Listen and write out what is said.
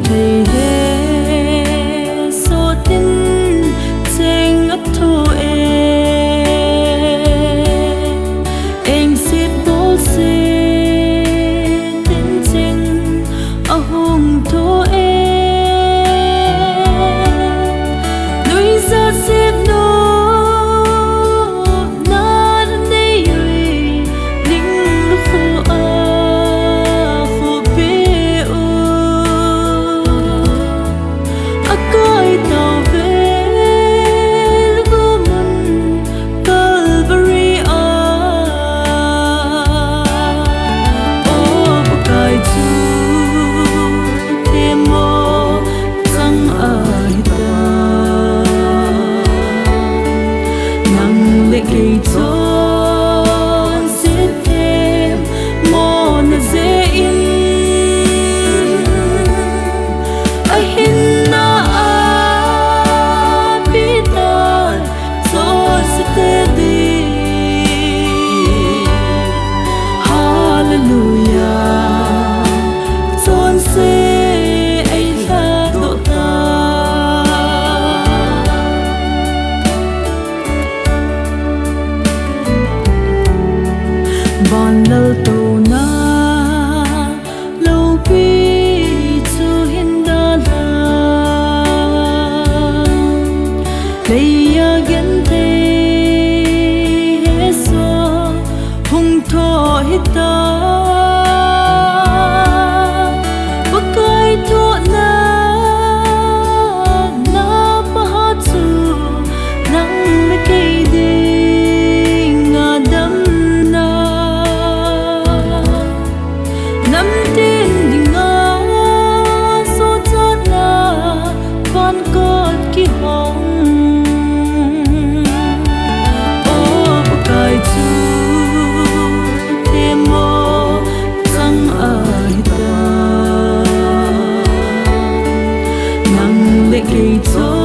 thầy hê số tin chênh ấp thô anh xịt bố xê tin chênh ở hùng thô núi ra xếp nô nát đây rì lính khu khu bê ô coi tàu về lưu môn Calvary ô cài chu thêm mô răng ai ta nắng lệ cây tròn xếp thêm mô na dễ in ai hin na apitan so sẽ đi hallelujah tròn sẽ ai là độ ta bon lâu tù na lâu bi chu hin da la lấy ya gen te he so hung tho hi ta bakai tho na na ma chu nang na ke ding adam na nắm tin đi ngã số chót là con cốt kỳ hồng ô cài chu thêm mô răng ai ta nắng lệ cây trôi